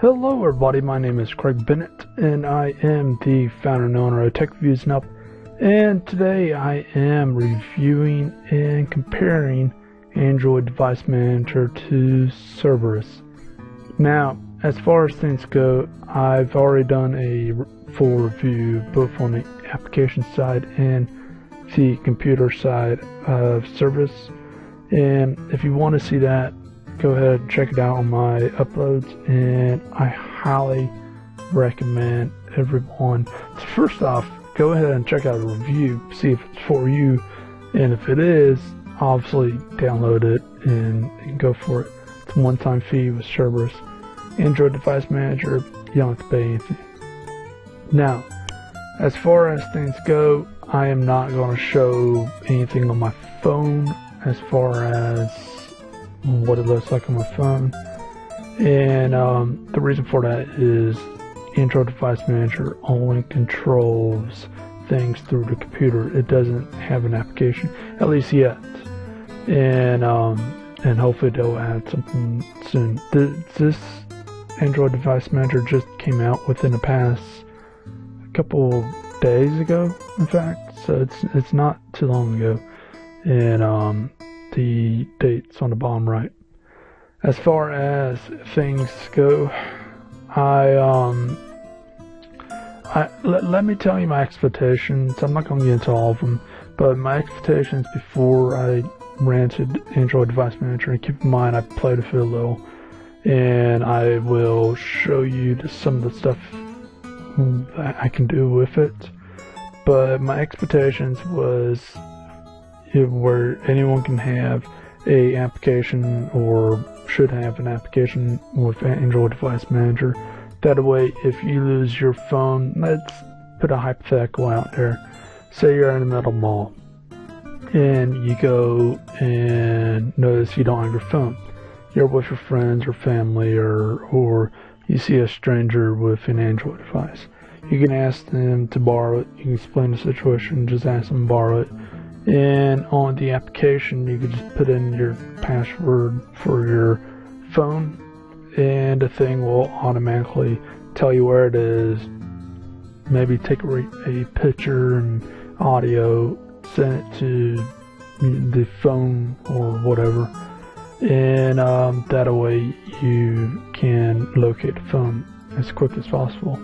Hello everybody, my name is Craig Bennett and I am the founder and owner of Tech Reviews Now, and today I am reviewing and comparing Android Device Manager to Cerberus. Now, as far as things go, I've already done a full review both on the application side and the computer side of Cerberus, and if you want to see that, go ahead and check it out on my uploads, and I highly recommend everyone to first off go ahead and check out a review, see if it's for you, and if it is, obviously download it and go for it. It's a one-time fee with Cerberus. Android Device Manager, you don't have to pay anything. Now, as far as things go, I am not going to show anything on my phone as far as what it looks like on my phone, and the reason for that is Android Device Manager only controls things through the computer. It doesn't have an application, at least yet, and hopefully they'll add something soon. This Android Device Manager just came out within the past couple days ago, in fact, so it's not too long ago, and the dates on the bottom right. As far as things go, let me tell you my expectations. I'm not going to get into all of them, but my expectations before I rented Android Device Manager, and keep in mind I played with it a little, and I will show you some of the stuff that I can do with it. But my expectations was where anyone can have a application, or should have an application with Android Device Manager. That way, if you lose your phone, let's put a hypothetical out there. Say you're in the middle mall and you go and notice you don't have your phone. You're with your friends or family, or you see a stranger with an Android device. You can ask them to borrow it. You can explain the situation, just ask them to borrow it. And on the application, you can just put in your password for your phone, and the thing will automatically tell you where it is. Maybe take a picture and audio, send it to the phone or whatever, and that way you can locate the phone as quick as possible.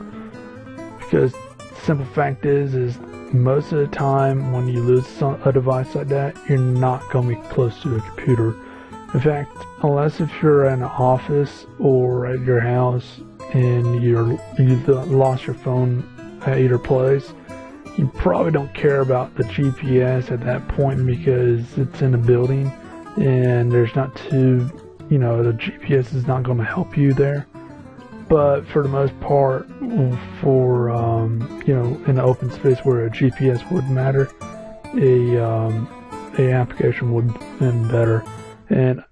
Because the simple fact is most of the time when you lose a device like that, you're not going to be close to a computer. In fact, unless if you're in an office or at your house and you've lost your phone at either place, you probably don't care about the GPS at that point, because it's in a building and there's not the GPS is not going to help you there. But for the most part, for in an open space where a GPS wouldn't matter, a application would have been better. And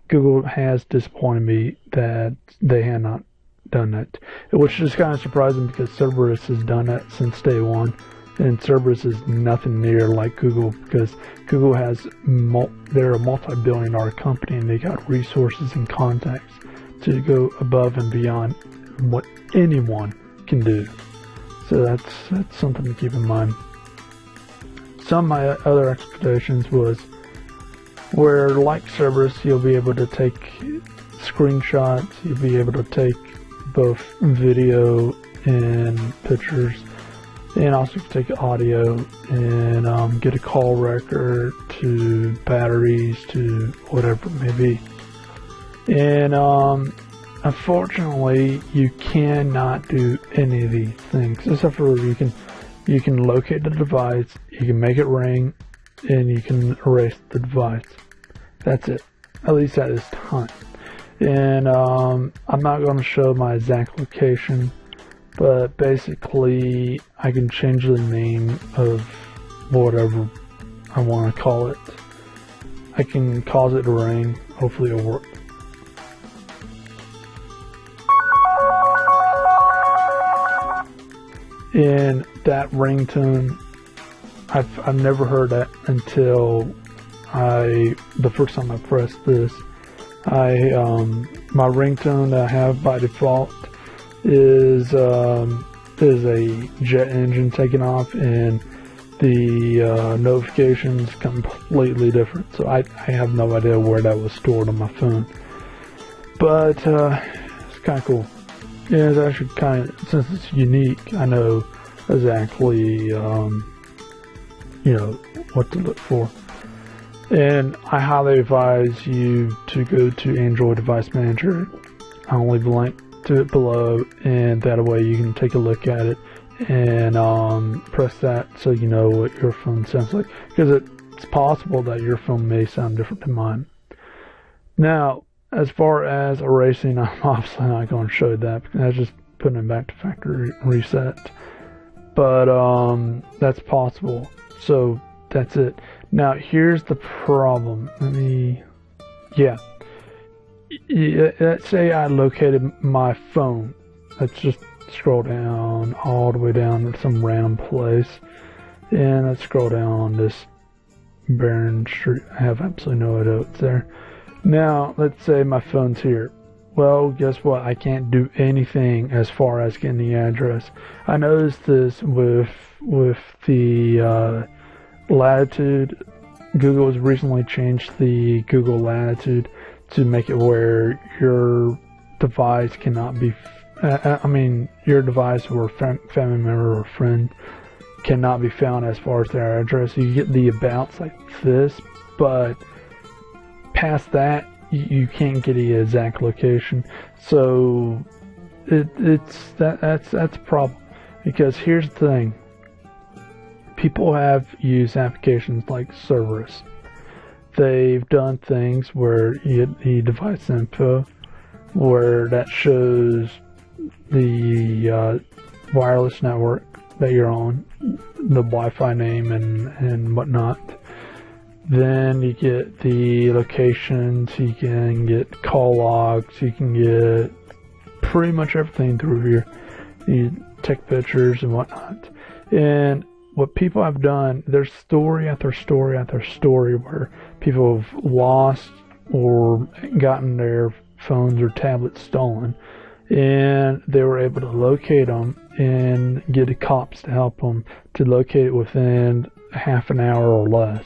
Google has disappointed me that they had not done that, which is kind of surprising because Cerberus has done that since day one, and Cerberus is nothing near like Google, because Google they're a multi-billion-dollar company and they got resources and contacts to go above and beyond what anyone can do. So that's something to keep in mind. Some of my other expectations was where, like Cerberus, you'll be able to take screenshots, you'll be able to take both video and pictures, and also take audio and get a call record to batteries to whatever it may be. And unfortunately, you cannot do any of these things, except for you can locate the device, you can make it ring, and you can erase the device. That's it, at least at this time. And I'm not going to show my exact location, but basically I can change the name of whatever I want to call it. I can cause it to ring. Hopefully it'll work. And that ringtone, I've never heard that until the first time I pressed this. My ringtone that I have by default is a jet engine taking off, and the notifications completely different. So I have no idea where that was stored on my phone, but it's kind of cool. Yeah, it's actually kind of, since it's unique, I know exactly you know, what to look for. And I highly advise you to go to Android Device Manager. I'll leave a link to it below, and that way you can take a look at it and press that so you know what your phone sounds like, because it's possible that your phone may sound different than mine. Now, as far as erasing, I'm obviously not going to show you that, because that's just putting it back to factory reset. But that's possible. So that's it. Now here's the problem. Let's say I located my phone. Let's just scroll down all the way down to some random place, and let's scroll down this barren street. I have absolutely no idea what's there. Now let's say my phone's here. Well, guess what? I can't do anything as far as getting the address. I noticed this with the latitude. Google has recently changed the Google latitude to make it where your device cannot be, your device or family member or friend cannot be found as far as their address. You get the abouts like this, but past that, you can't get the exact location. So that's a problem, because here's the thing. People have used applications like Cerberus. They've done things where you get the device info, where that shows the wireless network that you're on, the Wi-Fi name and whatnot. Then you get the locations, you can get call logs, you can get pretty much everything through here. You take pictures and whatnot. And what people have done, there's story after story after story where people have lost or gotten their phones or tablets stolen, and they were able to locate them and get the cops to help them to locate it within half an hour or less.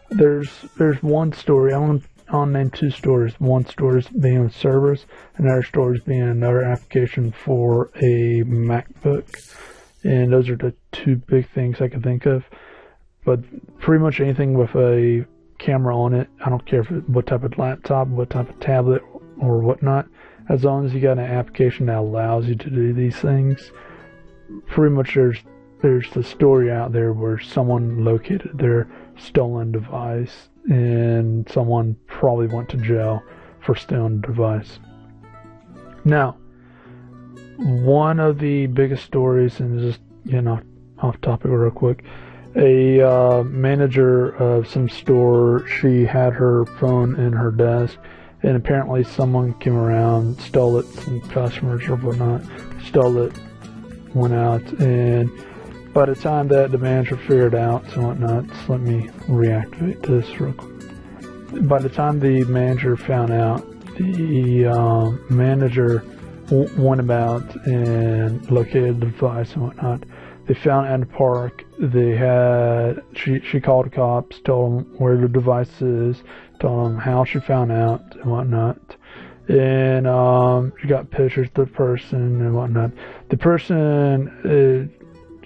There's one story, I'll name two stories. One story is being with Cerberus, another story is being another application for a MacBook. And those are the two big things I can think of. But pretty much anything with a camera on it, I don't care what type of laptop, what type of tablet, or whatnot, as long as you got an application that allows you to do these things, pretty much there's the story out there where someone located their stolen device, and someone probably went to jail for stealing the device. Now, one of the biggest stories, and just off topic real quick, a manager of some store, she had her phone in her desk, and apparently someone came around, stole it, some customers or whatnot, stole it, went out, and by the time that the manager figured out and whatnot, so let me reactivate this real quick. By the time the manager found out, the manager went about and located the device and whatnot. They found it in the park. She called the cops, told them where the device is, told them how she found out and whatnot. And she got pictures of the person and whatnot. The person,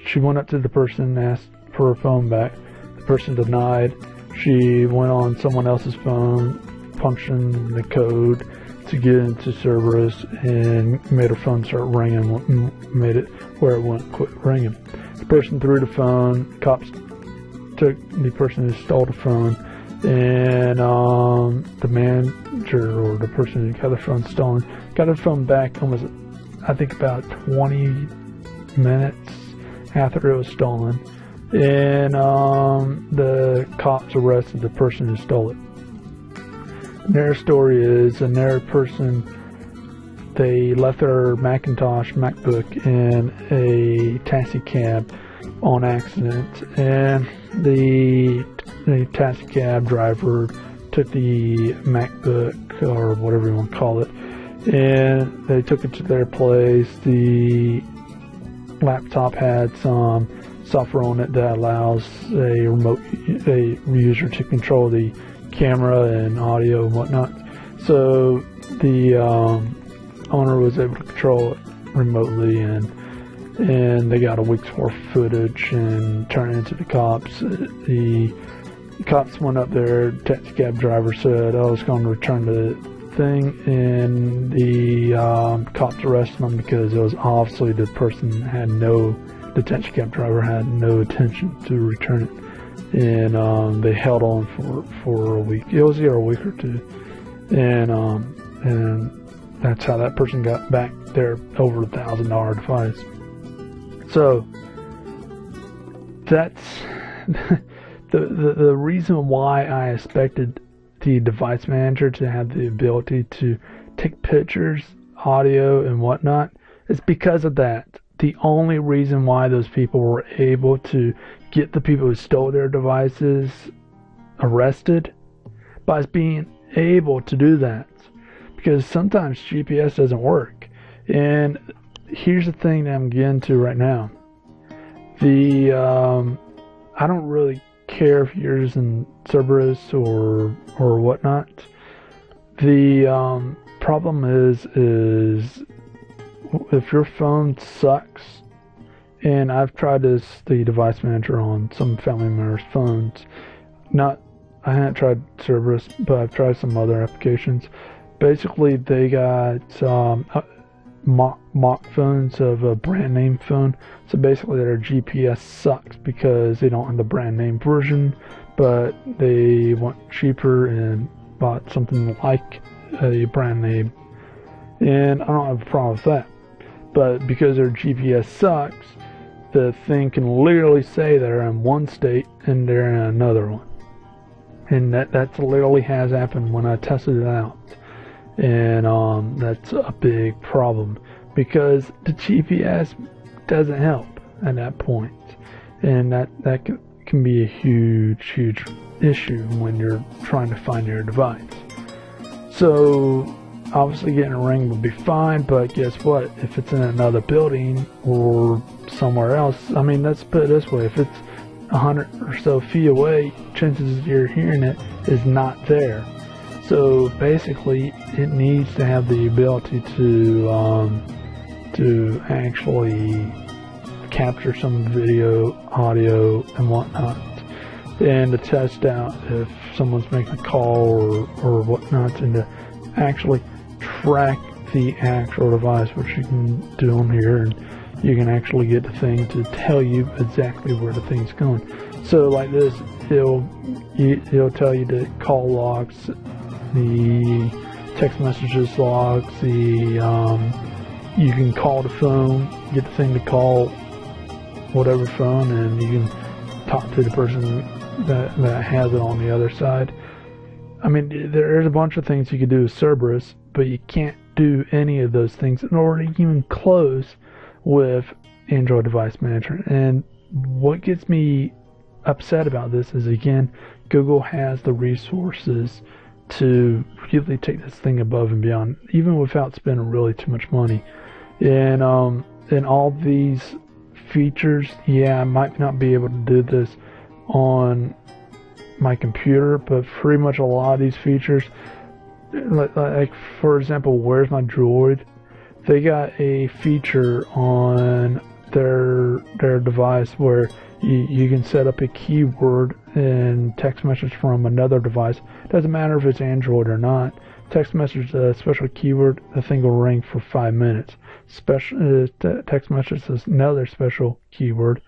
she went up to the person and asked for her phone back. The person denied. She went on someone else's phone, punched in the code to get into Cerberus, and made her phone start ringing, made it where it wouldn't quit ringing. The person threw the phone, cops took the person who stole the phone, and the manager, or the person who got the phone stolen, got the phone back almost, I think, about 20 minutes after it was stolen, and the cops arrested the person who stole it. Their story is, another person, they left their MacBook in a taxi cab on accident, and the taxi cab driver took the MacBook, or whatever you want to call it, and they took it to their place. The laptop had some software on it that allows a user to control the camera and audio and whatnot. So the owner was able to control it remotely, and they got a week's worth of footage and turned it into the cops. The cops went up there. The taxi cab driver said, "I was going to return the thing," and the cops arrested him because it was obviously the taxi cab driver had no intention to return it, and they held on for a week. It was either a week or two, and that's how that person got back their over $1,000 device. So that's the reason why I expected the device manager to have the ability to take pictures, audio, and whatnot is because of that. The only reason why those people were able to get the people who stole their devices arrested by being able to do that. Because sometimes GPS doesn't work. And here's the thing that I'm getting to right now. I don't really care if you're using Cerberus or whatnot. The problem is if your phone sucks, and I've tried the device manager on some family members' phones. I haven't tried Cerberus, but I've tried some other applications. Basically, they got mock phones of a brand name phone. So basically, their GPS sucks because they don't have the brand name version, but they want cheaper and bought something like a brand name. And I don't have a problem with that. But because their GPS sucks, the thing can literally say they're in one state and they're in another one. And that literally has happened when I tested it out. And that's a big problem because the GPS doesn't help at that point. And that can be a huge issue when you're trying to find your device. So obviously getting a ring would be fine, but guess what? If it's in another building or somewhere else, I mean, let's put it this way, if it's 100 or so feet away, chances you're hearing it is not there. So basically, it needs to have the ability to actually capture some video, audio, and whatnot, and to test out if someone's making a call or whatnot, and to actually track the actual device, which you can do on here, and you can actually get the thing to tell you exactly where the thing's going. So like this, it'll tell you the call logs, the text messages logs, you can call the phone, get the thing to call whatever phone, and you can talk to the person that has it on the other side. I mean, there's a bunch of things you could do with Cerberus, but you can't do any of those things in order to even close with Android Device Manager. And what gets me upset about this is, again, Google has the resources to really take this thing above and beyond, even without spending really too much money. And all these features, yeah, I might not be able to do this on my computer, but pretty much a lot of these features, like for example, Where's My Droid? They got a feature on their device where you can set up a keyword and text message from another device. Doesn't matter if it's Android or not. Text message a special keyword, the thing will ring for 5 minutes. Special text message is another special keyword,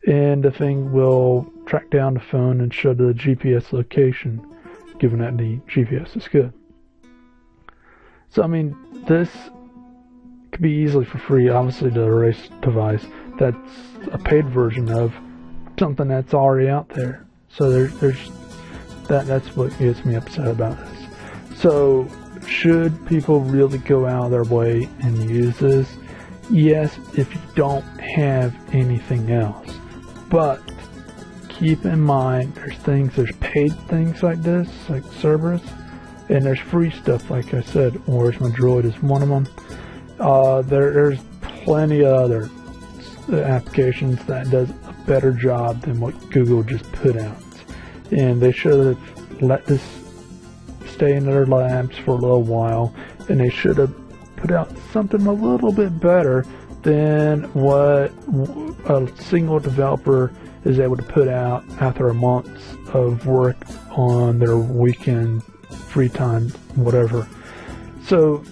and the thing will track down the phone and show the GPS location, given that the GPS is good. So I mean, this could be easily for free. Obviously, the Erase device, that's a paid version of something that's already out there. So that's what gets me upset about this. So should people really go out of their way and use this? Yes, if you don't have anything else. But keep in mind, there's paid things like this, like Cerberus, And there's free stuff, like I said. Where's My Droid is one of them. There's plenty of other applications that does a better job than what Google just put out. And they should have let this stay in their labs for a little while, and they should have put out something a little bit better than what a single developer is able to put out after a month of work on their weekend, free time, whatever. So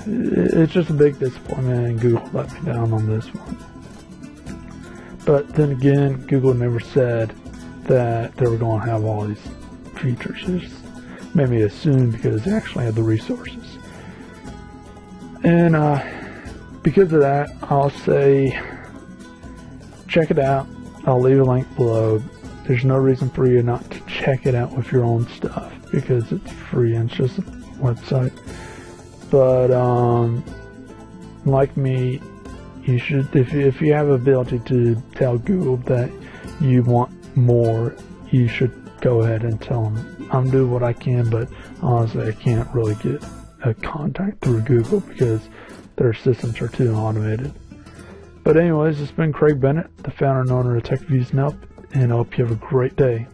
it's just a big disappointment, and Google let me down on this one. But then again, Google never said that they were going to have all these features. It just made me assume because they actually had the resources. And because of that, I'll say check it out. I'll leave a link below. There's no reason for you not to check it out with your own stuff because it's free and it's just a website. But like me, you should, if you have the ability to tell Google that you want more, you should go ahead and tell them. I'm doing what I can, but honestly, I can't really get a contact through Google because their systems are too automated. But anyways, it's been Craig Bennett, the founder and owner of TechViews and Help, and I hope you have a great day.